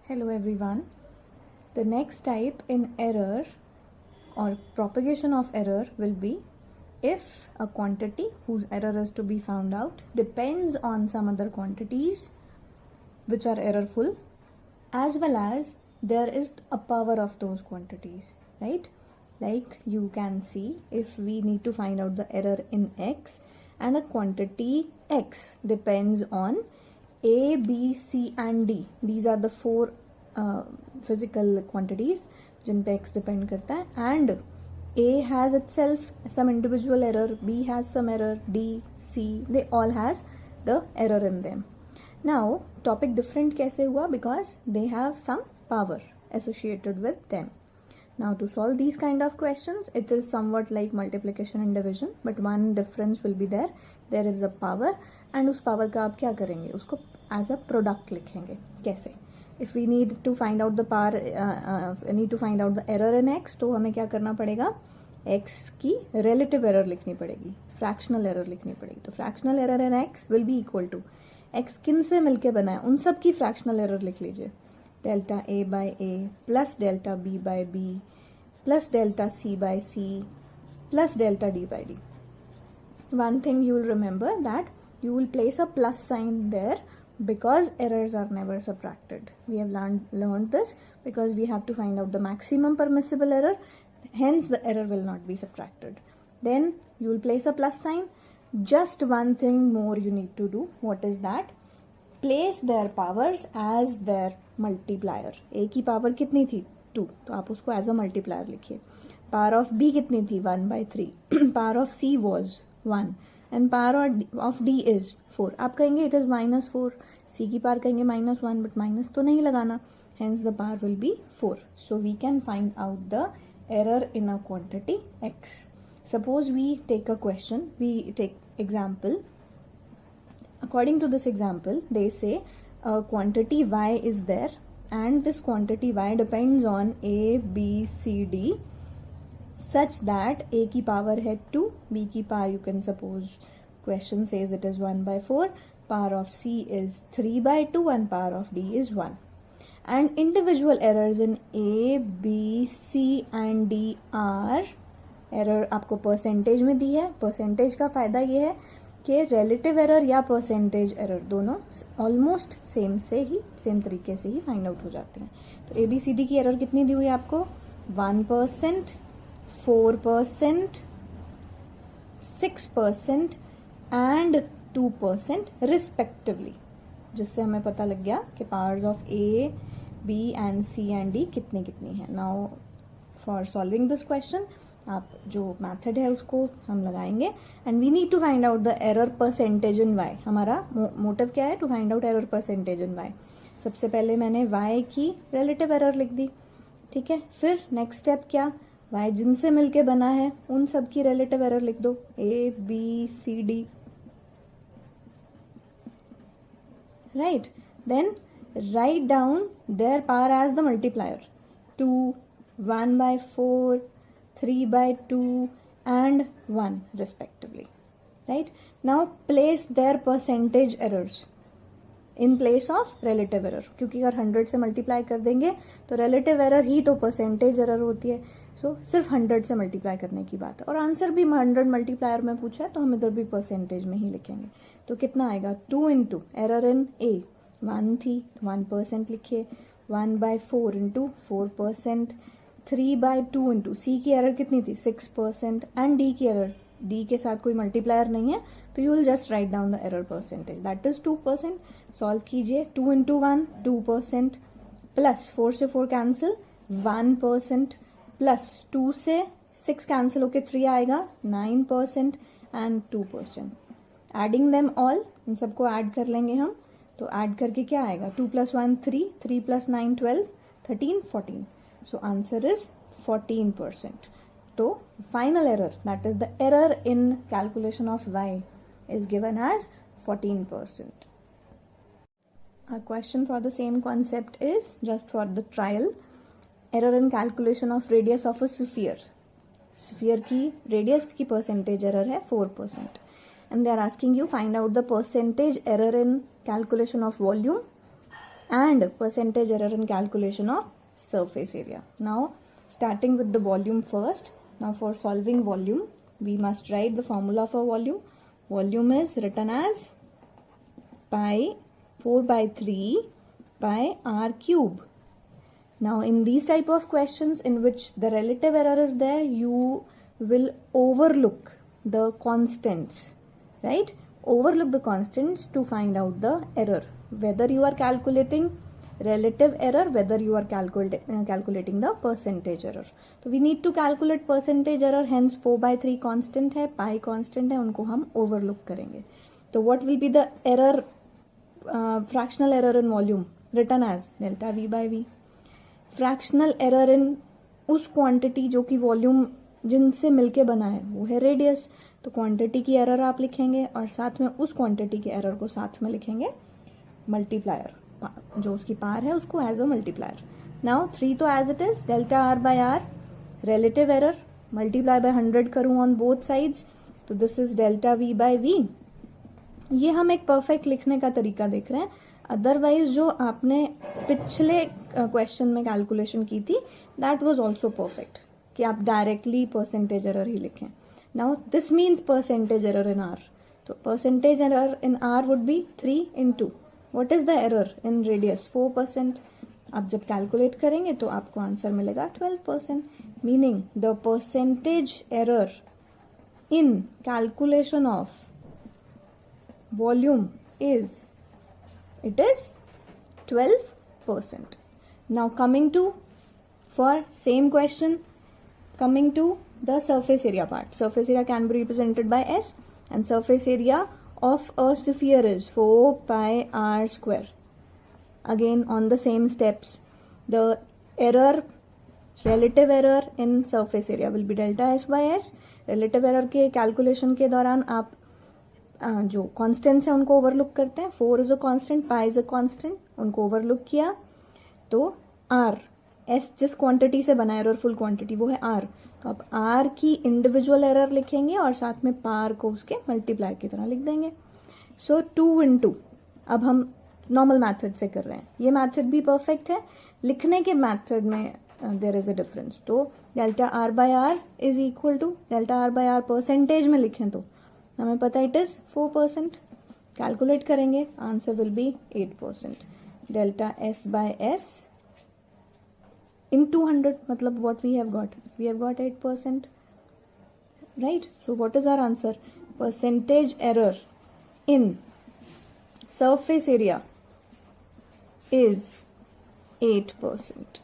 Hello everyone. The next type in error or propagation of error will be if a quantity whose error is to be found out depends on some other quantities which are errorful, as well as there is a power of those quantities, right? Like you can see, if we need to find out the error in x and a quantity x depends on A, B, C and D. These are the four physical quantities जिन पे x depend करता है, and A has itself some individual error, B has some error, D, C, they all has the error in them. Now topic different कैसे हुआ? Because they have some power associated with them. Now to solve these kind of questions, it is somewhat like multiplication and division, but one difference will be there. There is a power and उस power का आप क्या करेंगे? उसको as a product लिखेंगे. कैसे? If we need to find out the power, need to find out the error in x, तो हमें क्या करना पड़ेगा? x की relative error लिखनी पड़ेगी, fractional error लिखनी पड़ेगी. तो fractional error in x will be equal to x किन से मिलके बना है उन सब की fractional error लिख लीजिए. Delta a by a plus delta b by b plus delta c by c plus delta d by d. One thing you will remember that you will place a plus sign there because errors are never subtracted. We have learned this because we have to find out the maximum permissible error, hence the error will not be subtracted. Then you will place a plus sign. Just one thing more you need to do. What is that? Place their powers as their multiplier. A की power कितनी थी? 2, तो आप उसको as a multiplier लिखिए. Power of B कितनी थी? 1/3. Power of C was 1 and power of D is 4. आप कहेंगे it is -4. C की पावर कहेंगे -1, but माइनस तो नहीं लगाना, hence the power will be 4. So we can find out the error in a quantity x. Suppose we take a question, we take example. According to this example, they say a quantity y is there and this quantity y depends on a, b, c, d such that a की power है 2, b की power you can suppose question says it is 1/4, power of c is 3/2 and power of d is 1. And individual errors in a, b, c and d are error आपको percentage में दी है. Percentage का फायदा ये है कि relative error या percentage error दोनों ऑलमोस्ट सेम तरीके से ही फाइंड आउट हो जाते हैं. तो ए बी सी डी की एरर कितनी दी हुई है आपको? 1%, 4%, 6% एंड 2% रिस्पेक्टिवली, जिससे हमें पता लग गया कि powers of A, B and C and D कितनी कितनी है. Now for solving this question आप जो मेथड है उसको हम लगाएंगे and we need to find out the error percentage in Y. हमारा मोटिव क्या है? To find out error percentage in Y. सबसे पहले मैंने वाई की रिलेटिव एरर लिख दी, ठीक है. फिर नेक्स्ट स्टेप क्या? वाई जिनसे मिलके बना है उन सब की रिलेटिव एरर लिख दो, A, B, C, D, right. Then write down their power as the multiplier. 2, 1/4, 3/2 and 1 respectively, right? Now place their percentage errors in place of relative error, क्योंकि अगर 100 से मल्टीप्लाई कर देंगे तो relative error ही तो percentage error होती है. सो सिर्फ 100 से मल्टीप्लाई करने की बात है और आंसर भी 100 मल्टीप्लायर में पूछा है तो हम इधर भी परसेंटेज में ही लिखेंगे. तो कितना आएगा? 2 इंटू एरर इन ए 1 थी, 1% लिखिए. 1/4 इंटू 4%, 3/2 इंटू सी की एरर कितनी थी? 6% एंड डी की एरर, डी के साथ कोई मल्टीप्लायर नहीं है तो you will just write down the error percentage, that is 2%. Solve कीजिए. 2 इंटू 1 2% प्लस 4 से 4 कैंसिल 1% प्लस 2 से 6 कैंसिल होके 3 आएगा 9% एंड 2%. एडिंग देम ऑल, इन सबको ऐड कर लेंगे हम. तो ऐड करके क्या आएगा? 2 + 1 3, 3 + 9 12, 13 14. So answer is 14%. So final error, that is the error in calculation of y, is given as 14%. Our question for the same concept is just for the trial. Error in calculation of radius of a sphere. Sphere की radius की percentage error है 4%. And they are asking you find out the percentage error in calculation of volume and percentage error in calculation of surface area. Now starting with the volume first. Now for solving volume, we must write the formula for volume. Volume is written as pi 4 by 3 pi r cube. Now in these type of questions in which the relative error is there, you will overlook the constants, right? Overlook the constants to find out the error, whether you are calculating relative error, whether you are calculating the percentage error. So we need to calculate percentage error, hence 4 by 3 constant है, pi constant है, उनको हम overlook करेंगे. So what will be the error, fractional error in volume, written as delta v by v. Fractional error in उस quantity जो कि volume जिनसे मिलके बना है वो है रेडियस, तो क्वांटिटी की एरर आप लिखेंगे और साथ में उस क्वांटिटी के एरर को साथ में लिखेंगे मल्टीप्लायर, जो उसकी पार है उसको एज अ मल्टीप्लायर. नाउ 3 तो as it is delta R by R, relative error multiply by 100 करूं ऑन बोथ साइड्स, तो this is delta V by V. ये हम एक परफेक्ट लिखने का तरीका देख रहे हैं. अदरवाइज जो आपने पिछले क्वेश्चन में कैलकुलेशन की थी दैट वाज आल्सो परफेक्ट, कि आप डायरेक्टली परसेंटेज एरर ही लिखें. Now this means percentage error in R, तो percentage error in R would be 3 into what is the error in radius 4%. आप जब कैलकुलेट करेंगे तो आपको आंसर मिलेगा 12%, meaning the percentage error in calculation of volume is it is 12%. Now coming to, for same question, coming to the surface area part. Surface area can be represented by S, and surface area of a sphere is 4 pi r square. Again on the same steps, the error, relative error in surface area will be delta S by S. Relative error के calculation के दौरान आप जो constants है उनको overlook करते हैं. 4 is a constant, pi is a constant, उनको ओवरलुक किया तो आर, एस जिस क्वांटिटी से बना एरर फुल क्वांटिटी वो है आर, तो आप आर की इंडिविजुअल एरर लिखेंगे और साथ में पार को उसके मल्टीप्लाई की तरह लिख देंगे. सो 2 into, अब हम नॉर्मल मैथड से कर रहे हैं, ये मैथड भी परफेक्ट है, लिखने के मैथड में देयर इज अ डिफरेंस. तो delta R by R is equal to delta R by R percentage में लिखें तो हमें पता इट इज 4%. कैलकुलेट करेंगे answer will be 8%. Delta S by S in 200, मतलब what we have got 8%, right. So what is our answer? Percentage error in surface area is 8%.